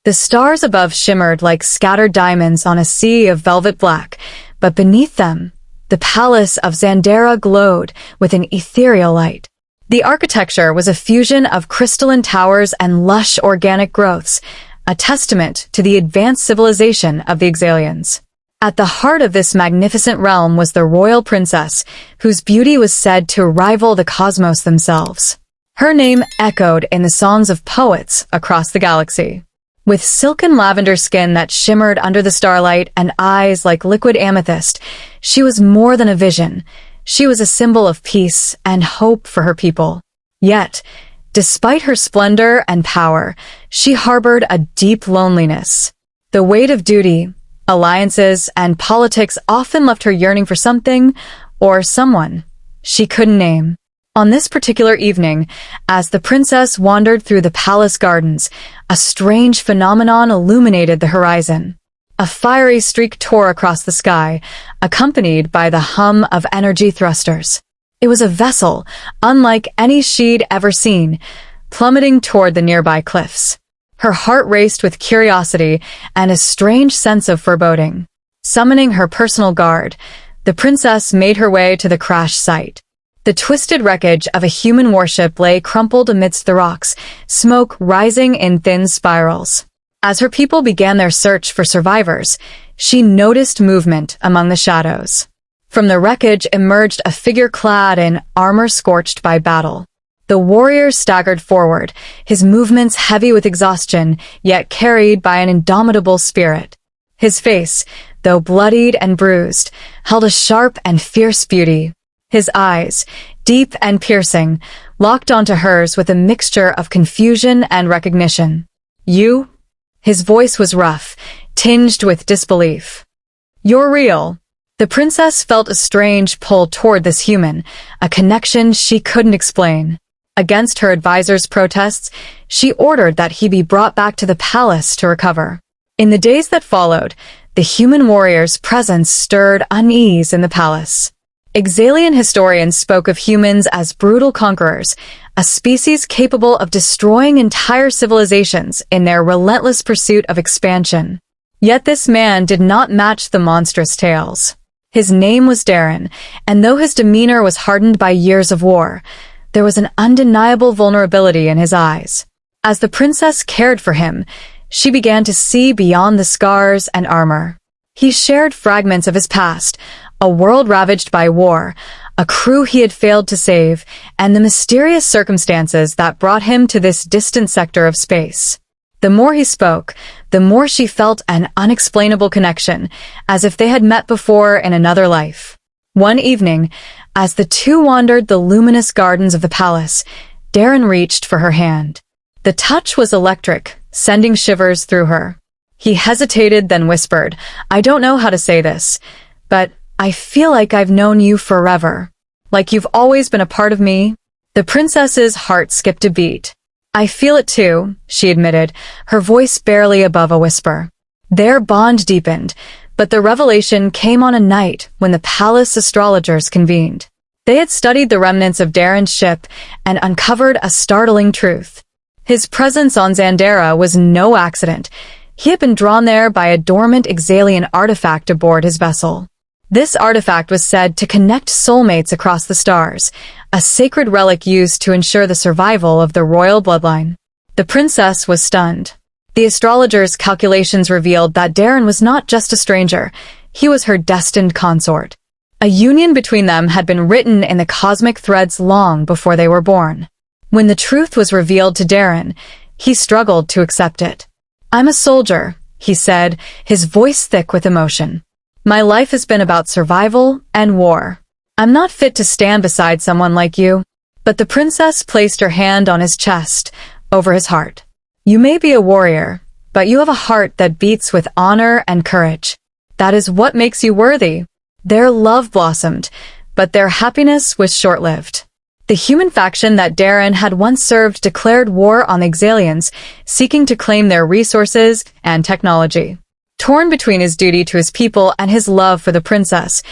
The stars above shimmered like scattered diamonds on a sea of velvet black, but beneath them, the palace of Xandera glowed with an ethereal light. The architecture was a fusion of crystalline towers and lush organic growths, a testament to the advanced civilization of the Yxalians. At the heart of this magnificent realm was the royal princess, whose beauty was said to rival the cosmos themselves. Her name echoed in the songs of poets across the galaxy. With silken lavender skin that shimmered under the starlight and eyes like liquid amethyst, she was more than a vision. She was a symbol of peace and hope for her people. Yet, despite her splendor and power, she harbored a deep loneliness. The weight of duty, alliances, and politics often left her yearning for something or someone she couldn't name. On this particular evening, as the princess wandered through the palace gardens, a strange phenomenon illuminated the horizon. A fiery streak tore across the sky, accompanied by the hum of energy thrusters. It was a vessel, unlike any she'd ever seen, plummeting toward the nearby cliffs. Her heart raced with curiosity and a strange sense of foreboding. Summoning her personal guard, the princess made her way to the crash site. The twisted wreckage of a human warship lay crumpled amidst the rocks, smoke rising in thin spirals. As her people began their search for survivors, she noticed movement among the shadows. From the wreckage emerged a figure clad in armor scorched by battle. The warrior staggered forward, his movements heavy with exhaustion, yet carried by an indomitable spirit. His face, though bloodied and bruised, held a sharp and fierce beauty. His eyes, deep and piercing, locked onto hers with a mixture of confusion and recognition. "You?" His voice was rough, tinged with disbelief. "You're real." The princess felt a strange pull toward this human, a connection she couldn't explain. Against her advisor's protests, she ordered that he be brought back to the palace to recover. In the days that followed, the human warrior's presence stirred unease in the palace. Yxalian historians spoke of humans as brutal conquerors, a species capable of destroying entire civilizations in their relentless pursuit of expansion. Yet this man did not match the monstrous tales. His name was Daren, and though his demeanor was hardened by years of war, there was an undeniable vulnerability in his eyes. As the princess cared for him, she began to see beyond the scars and armor. He shared fragments of his past, a world ravaged by war, a crew he had failed to save, and the mysterious circumstances that brought him to this distant sector of space. The more he spoke, the more she felt an unexplainable connection, as if they had met before in another life. One evening, as the two wandered the luminous gardens of the palace, Daren reached for her hand. The touch was electric, sending shivers through her. He hesitated, then whispered, "I don't know how to say this, but I feel like I've known you forever. Like you've always been a part of me." The princess's heart skipped a beat. "I feel it too," she admitted, her voice barely above a whisper. Their bond deepened, but the revelation came on a night when the palace astrologers convened. They had studied the remnants of Daren's ship and uncovered a startling truth. His presence on Xandera was no accident. He had been drawn there by a dormant Yxalian artifact aboard his vessel. This artifact was said to connect soulmates across the stars, a sacred relic used to ensure the survival of the royal bloodline. The princess was stunned. The astrologers' calculations revealed that Daren was not just a stranger, he was her destined consort. A union between them had been written in the cosmic threads long before they were born. When the truth was revealed to Daren, he struggled to accept it. "I'm a soldier," he said, his voice thick with emotion. "My life has been about survival and war. I'm not fit to stand beside someone like you." But the princess placed her hand on his chest, over his heart. "You may be a warrior, but you have a heart that beats with honor and courage. That is what makes you worthy." Their love blossomed, but their happiness was short-lived. The human faction that Daren had once served declared war on the Yxalians, seeking to claim their resources and technology. Torn between his duty to his people and his love for the princess,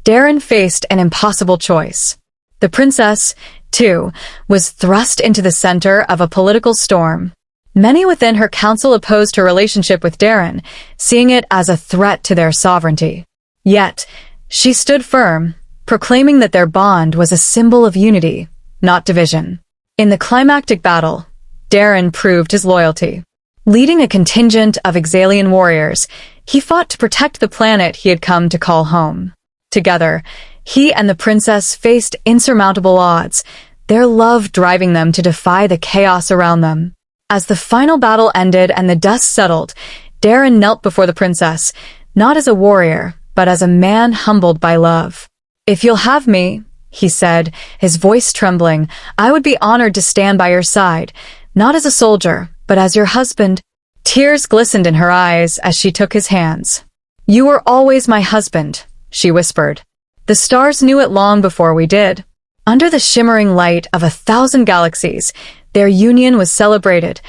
Daren faced an impossible choice. The princess, too, was thrust into the center of a political storm. Many within her council opposed her relationship with Daren, seeing it as a threat to their sovereignty. Yet, she stood firm, proclaiming that their bond was a symbol of unity, not division. In the climactic battle, Daren proved his loyalty. Leading a contingent of Yxalian warriors, he fought to protect the planet he had come to call home. Together, he and the princess faced insurmountable odds, their love driving them to defy the chaos around them. As the final battle ended and the dust settled, Daren knelt before the princess, not as a warrior, but as a man humbled by love. "If you'll have me," he said, his voice trembling, "I would be honored to stand by your side, not as a soldier, but as your husband." Tears glistened in her eyes as she took his hands. "You were always my husband," she whispered. "The stars knew it long before we did." Under the shimmering light of 1,000 galaxies, their union was celebrated,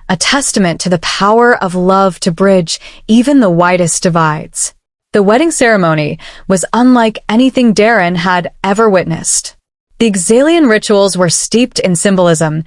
a testament to the power of love to bridge even the widest divides. The wedding ceremony was unlike anything Daren had ever witnessed. The Yxalian rituals were steeped in symbolism,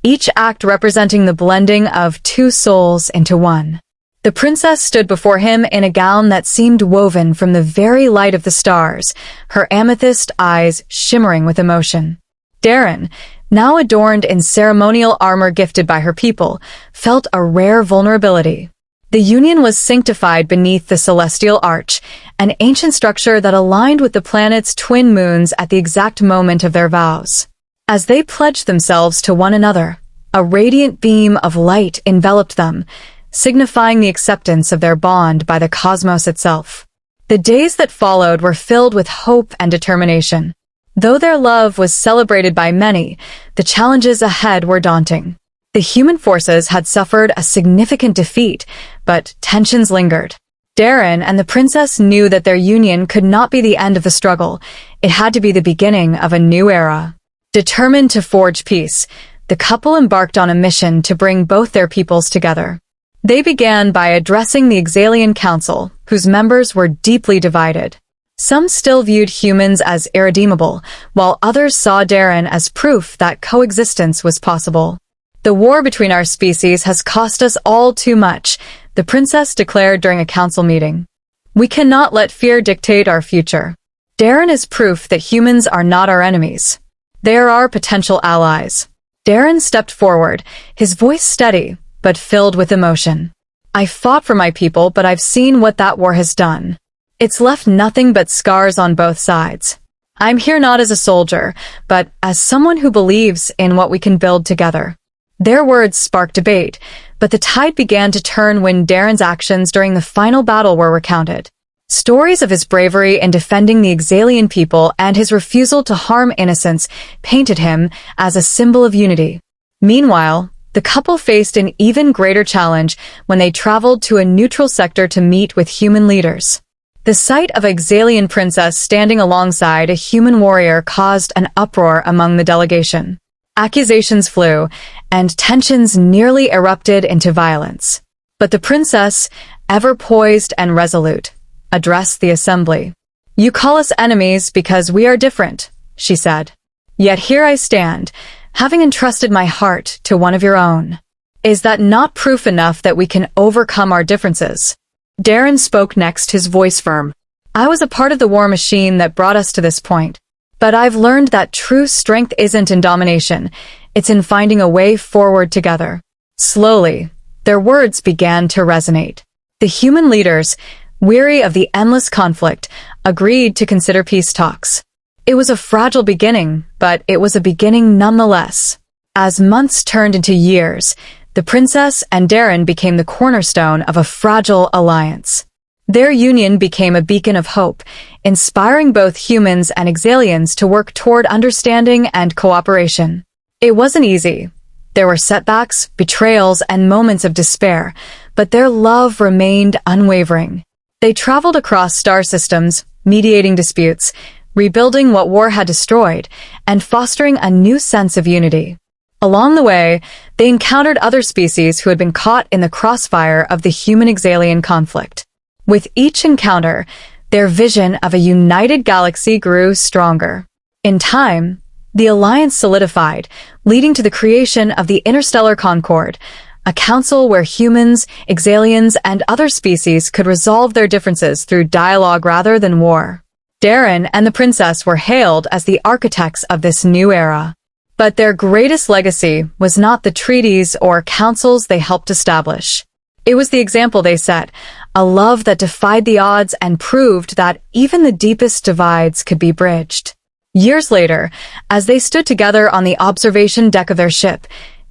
each act representing the blending of two souls into one. The princess stood before him in a gown that seemed woven from the very light of the stars, her amethyst eyes shimmering with emotion. Daren, now adorned in ceremonial armor gifted by her people, felt a rare vulnerability. The union was sanctified beneath the celestial arch, an ancient structure that aligned with the planet's twin moons at the exact moment of their vows. As they pledged themselves to one another, a radiant beam of light enveloped them, signifying the acceptance of their bond by the cosmos itself. The days that followed were filled with hope and determination. Though their love was celebrated by many, the challenges ahead were daunting. The human forces had suffered a significant defeat, but tensions lingered. Daren and the princess knew that their union could not be the end of the struggle. It had to be the beginning of a new era. Determined to forge peace, the couple embarked on a mission to bring both their peoples together. They began by addressing the Yxalian Council, whose members were deeply divided. Some still viewed humans as irredeemable, while others saw Daren as proof that coexistence was possible. "The war between our species has cost us all too much," the princess declared during a council meeting. "We cannot let fear dictate our future. Daren is proof that humans are not our enemies. They are our potential allies." Daren stepped forward, his voice steady, but filled with emotion. "I fought for my people, but I've seen what that war has done. It's left nothing but scars on both sides. I'm here not as a soldier, but as someone who believes in what we can build together." Their words sparked debate, but the tide began to turn when Daren's actions during the final battle were recounted. Stories of his bravery in defending the Yxalian people and his refusal to harm innocents painted him as a symbol of unity. Meanwhile, the couple faced an even greater challenge when they traveled to a neutral sector to meet with human leaders. The sight of a Yxalian princess standing alongside a human warrior caused an uproar among the delegation. Accusations flew, and tensions nearly erupted into violence. But the princess, ever poised and resolute, addressed the assembly. "You call us enemies because we are different," she said. "Yet here I stand, having entrusted my heart to one of your own. Is that not proof enough that we can overcome our differences?" Daren spoke next, his voice firm. "I was a part of the war machine that brought us to this point. But I've learned that true strength isn't in domination, it's in finding a way forward together." Slowly, their words began to resonate. The human leaders, weary of the endless conflict, agreed to consider peace talks. It was a fragile beginning, but it was a beginning nonetheless. As months turned into years, the princess and Daren became the cornerstone of a fragile alliance. Their union became a beacon of hope, inspiring both humans and Yxalians to work toward understanding and cooperation. It wasn't easy. There were setbacks, betrayals, and moments of despair, but their love remained unwavering. They traveled across star systems, mediating disputes, rebuilding what war had destroyed, and fostering a new sense of unity. Along the way, they encountered other species who had been caught in the crossfire of the human-Yxalian conflict. With each encounter, their vision of a united galaxy grew stronger. In time, the alliance solidified, leading to the creation of the Interstellar Concord, a council where humans, Yxalians, and other species could resolve their differences through dialogue rather than war. Daren and the princess were hailed as the architects of this new era. But their greatest legacy was not the treaties or councils they helped establish. It was the example they set, a love that defied the odds and proved that even the deepest divides could be bridged. Years later, as they stood together on the observation deck of their ship,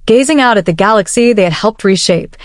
gazing out at the galaxy they had helped reshape,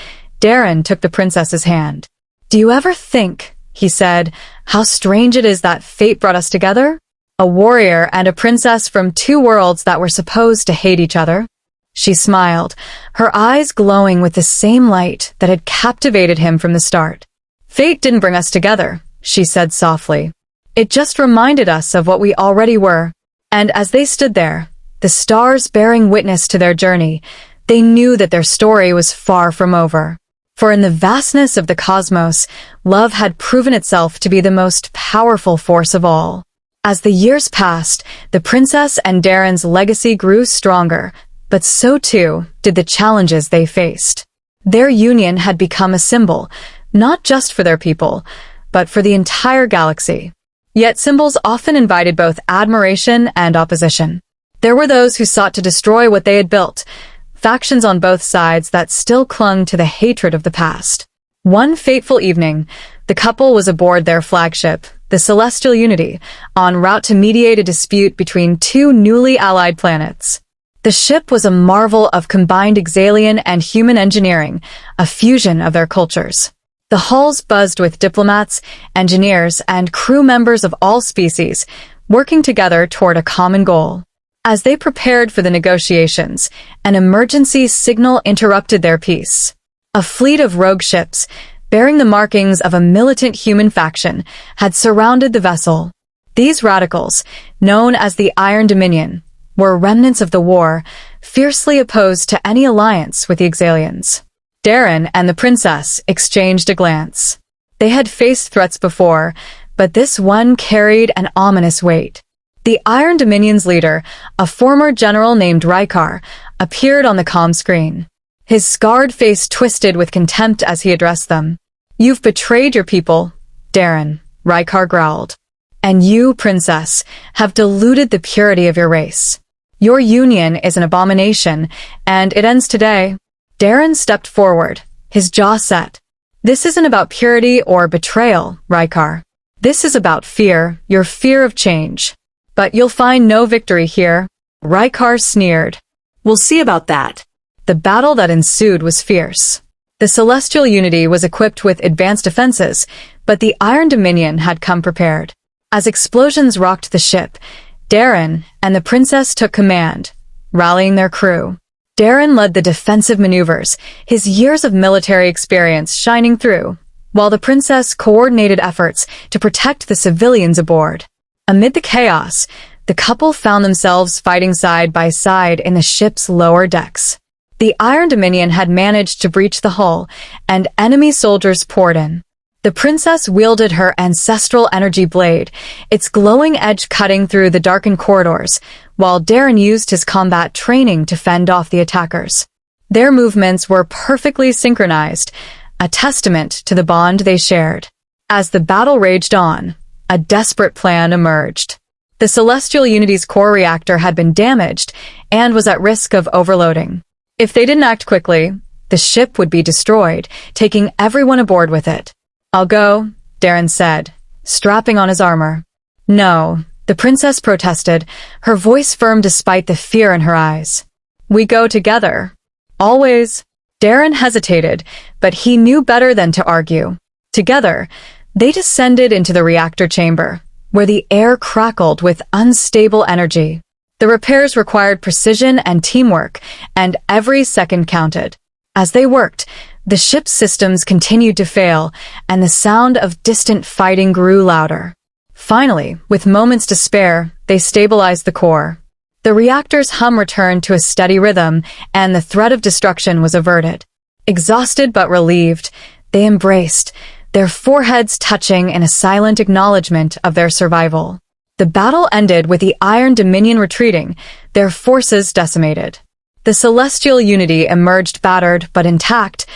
Daren took the princess's hand. "Do you ever think," he said, "how strange it is that fate brought us together? A warrior and a princess from two worlds that were supposed to hate each other." She smiled, her eyes glowing with the same light that had captivated him from the start. "Fate didn't bring us together," she said softly. "It just reminded us of what we already were." And as they stood there, the stars bearing witness to their journey, they knew that their story was far from over. For in the vastness of the cosmos, love had proven itself to be the most powerful force of all. As the years passed, the princess and Daren's legacy grew stronger, but so too did the challenges they faced. Their union had become a symbol, not just for their people, but for the entire galaxy. Yet symbols often invited both admiration and opposition. There were those who sought to destroy what they had built, factions on both sides that still clung to the hatred of the past. One fateful evening, the couple was aboard their flagship, the Celestial Unity, en route to mediate a dispute between two newly allied planets. The ship was a marvel of combined Yxalian and human engineering, a fusion of their cultures. The halls buzzed with diplomats, engineers, and crew members of all species, working together toward a common goal. As they prepared for the negotiations, an emergency signal interrupted their peace. A fleet of rogue ships, bearing the markings of a militant human faction, had surrounded the vessel. These radicals, known as the Iron Dominion, were remnants of the war, fiercely opposed to any alliance with the Yxalians. Daren and the princess exchanged a glance. They had faced threats before, but this one carried an ominous weight. The Iron Dominion's leader, a former general named Rykar, appeared on the comm screen. His scarred face twisted with contempt as he addressed them. "You've betrayed your people, Daren," Rykar growled. "And you, princess, have diluted the purity of your race. Your union is an abomination, and it ends today." Daren stepped forward, his jaw set. "This isn't about purity or betrayal, Rykar. This is about fear, your fear of change. But you'll find no victory here." Rykar sneered. "We'll see about that." The battle that ensued was fierce. The Celestial Unity was equipped with advanced defenses, but the Iron Dominion had come prepared. As explosions rocked the ship, Daren and the princess took command, rallying their crew. Daren led the defensive maneuvers, his years of military experience shining through, while the princess coordinated efforts to protect the civilians aboard. Amid the chaos, the couple found themselves fighting side by side in the ship's lower decks. The Iron Dominion had managed to breach the hull, and enemy soldiers poured in. The princess wielded her ancestral energy blade, its glowing edge cutting through the darkened corridors, while Daren used his combat training to fend off the attackers. Their movements were perfectly synchronized, a testament to the bond they shared. As the battle raged on, a desperate plan emerged. The Celestial Unity's core reactor had been damaged and was at risk of overloading. If they didn't act quickly, the ship would be destroyed, taking everyone aboard with it. "I'll go," Daren said, strapping on his armor. "No," the princess protested, her voice firm despite the fear in her eyes. "We go together. Always." Daren hesitated, but he knew better than to argue. Together, they descended into the reactor chamber, where the air crackled with unstable energy. The repairs required precision and teamwork, and every second counted. As they worked, the ship's systems continued to fail, and the sound of distant fighting grew louder. Finally, with moments to spare, they stabilized the core. The reactor's hum returned to a steady rhythm, and the threat of destruction was averted. Exhausted but relieved, they embraced, their foreheads touching in a silent acknowledgement of their survival. The battle ended with the Iron Dominion retreating, their forces decimated. The celestial unity emerged battered but intact,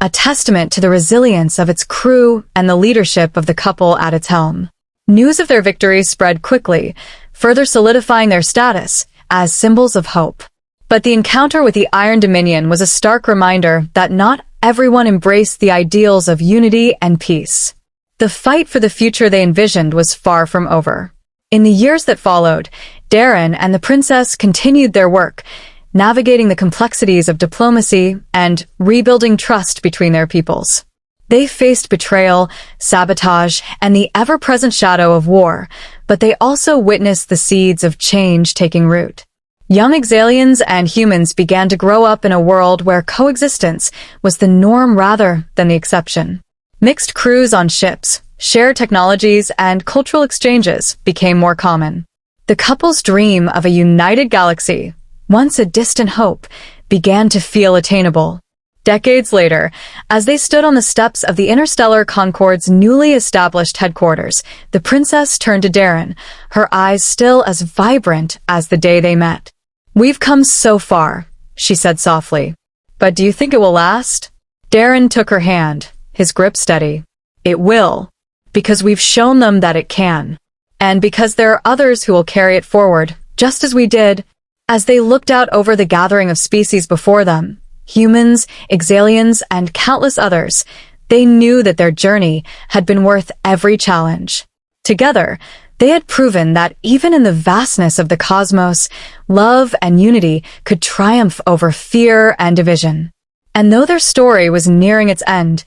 a testament to the resilience of its crew and the leadership of the couple at its helm. News of their victory spread quickly, further solidifying their status as symbols of hope. But the encounter with the Iron Dominion was a stark reminder that not everyone embraced the ideals of unity and peace. The fight for the future they envisioned was far from over. In the years that followed, Daren and the princess continued their work, navigating the complexities of diplomacy and rebuilding trust between their peoples. They faced betrayal, sabotage, and the ever-present shadow of war, but they also witnessed the seeds of change taking root. Young Yxalians and humans began to grow up in a world where coexistence was the norm rather than the exception. Mixed crews on ships, shared technologies, and cultural exchanges became more common. The couple's dream of a united galaxy, once a distant hope, began to feel attainable. Decades later, as they stood on the steps of the Interstellar Concord's newly established headquarters, the princess turned to Daren, her eyes still as vibrant as the day they met. "We've come so far," she said softly. "But do you think it will last?" Daren took her hand, his grip steady. "It will, because we've shown them that it can. And because there are others who will carry it forward, just as we did." As they looked out over the gathering of species before them, humans, Yxalians, and countless others, they knew that their journey had been worth every challenge. Together, they had proven that even in the vastness of the cosmos, love and unity could triumph over fear and division. And though their story was nearing its end,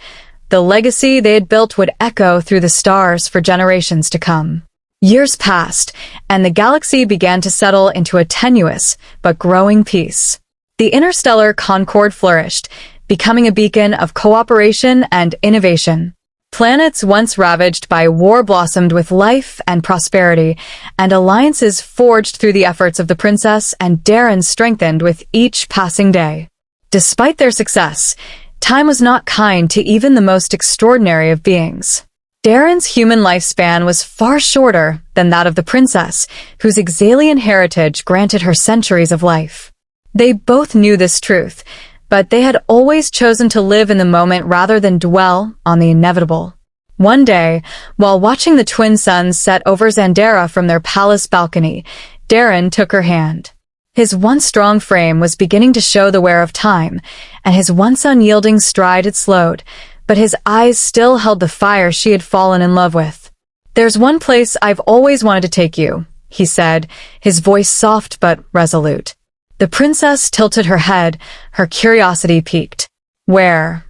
the legacy they had built would echo through the stars for generations to come. Years passed, and the galaxy began to settle into a tenuous but growing peace. The Interstellar Concord flourished, becoming a beacon of cooperation and innovation. Planets once ravaged by war blossomed with life and prosperity, and alliances forged through the efforts of the princess and Daren strengthened with each passing day. Despite their success, time was not kind to even the most extraordinary of beings. Daren's human lifespan was far shorter than that of the princess, whose Yxalian heritage granted her centuries of life. They both knew this truth, but they had always chosen to live in the moment rather than dwell on the inevitable. One day, while watching the twin suns set over Xandera from their palace balcony, Daren took her hand. His once strong frame was beginning to show the wear of time, and his once unyielding stride had slowed, but his eyes still held the fire she had fallen in love with. "There's one place I've always wanted to take you," he said, his voice soft but resolute. The princess tilted her head, her curiosity piqued. "Where?"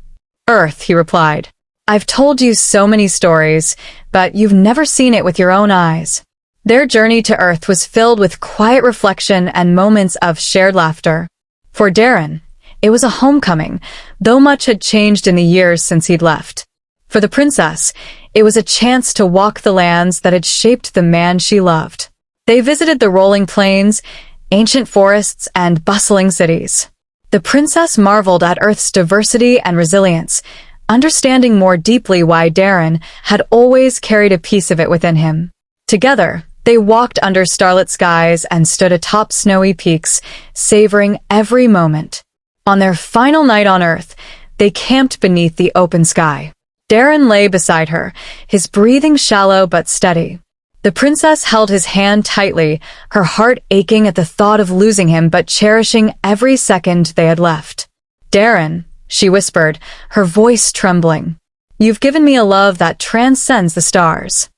"Earth," he replied. "I've told you so many stories, but you've never seen it with your own eyes." Their journey to Earth was filled with quiet reflection and moments of shared laughter. For Daren, it was a homecoming, though much had changed in the years since he'd left. For the princess, it was a chance to walk the lands that had shaped the man she loved. They visited the rolling plains, ancient forests, and bustling cities. The princess marveled at Earth's diversity and resilience, understanding more deeply why Daren had always carried a piece of it within him. Together, they walked under starlit skies and stood atop snowy peaks, savoring every moment. On their final night on Earth, they camped beneath the open sky. Daren lay beside her, his breathing shallow but steady. The princess held his hand tightly, her heart aching at the thought of losing him but cherishing every second they had left. "Daren," she whispered, her voice trembling, "you've given me a love that transcends the stars.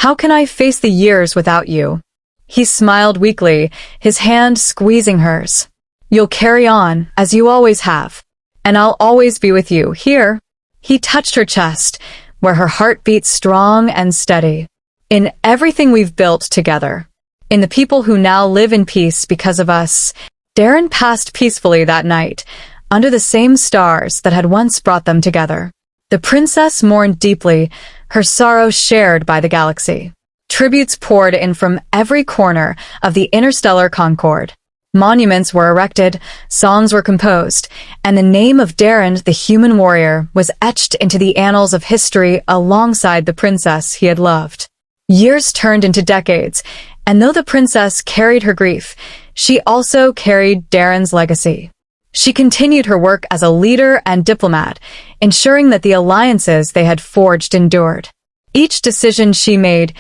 How can I face the years without you?" He smiled weakly, his hand squeezing hers. "You'll carry on, as you always have, and I'll always be with you, here." He touched her chest, where her heart beat strong and steady. "In everything we've built together, in the people who now live in peace because of us." Daren passed peacefully that night, under the same stars that had once brought them together. The princess mourned deeply, her sorrow shared by the galaxy. Tributes poured in from every corner of the Interstellar Concord. Monuments were erected, songs were composed, and the name of Daren, the human warrior, was etched into the annals of history alongside the princess he had loved. Years turned into decades, and though the princess carried her grief, she also carried Daren's legacy. She continued her work as a leader and diplomat, ensuring that the alliances they had forged endured. Each decision she made,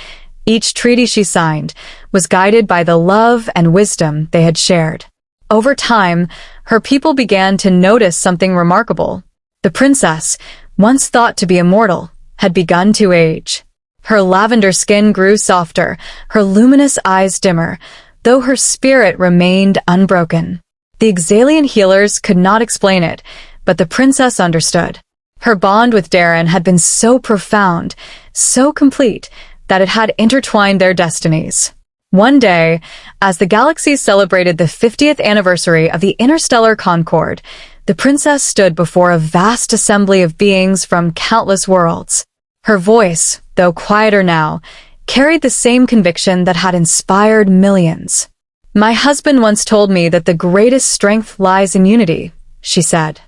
each treaty she signed, was guided by the love and wisdom they had shared. Over time, her people began to notice something remarkable. The princess, once thought to be immortal, had begun to age. Her lavender skin grew softer, her luminous eyes dimmer, though her spirit remained unbroken. The Yxalian healers could not explain it, but the princess understood. Her bond with Daren had been so profound, so complete, that it had intertwined their destinies. One day, as the galaxy celebrated the 50th anniversary of the Interstellar Concord, the princess stood before a vast assembly of beings from countless worlds. Her voice, though quieter now, carried the same conviction that had inspired millions. "My husband once told me that the greatest strength lies in unity," she said.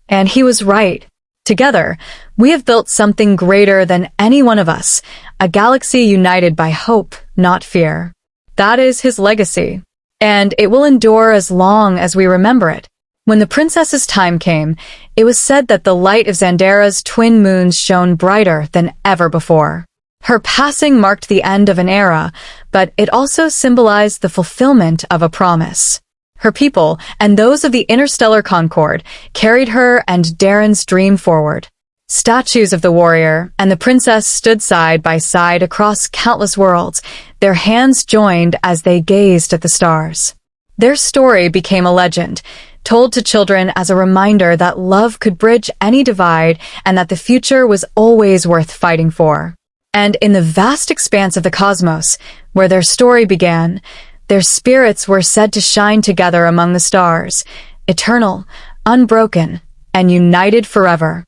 And he was right. Together, we have built something greater than any one of us, a galaxy united by hope, not fear. That is his legacy, and it will endure as long as we remember it. When the princess's time came, it was said that the light of Xandera's twin moons shone brighter than ever before. Her passing marked the end of an era, but it also symbolized the fulfillment of a promise. Her people, and those of the Interstellar Concord, carried her and Daren's dream forward. Statues of the warrior and the princess stood side by side across countless worlds, their hands joined as they gazed at the stars. Their story became a legend, told to children as a reminder that love could bridge any divide and that the future was always worth fighting for. And in the vast expanse of the cosmos, where their story began, their spirits were said to shine together among the stars, eternal, unbroken, and united forever.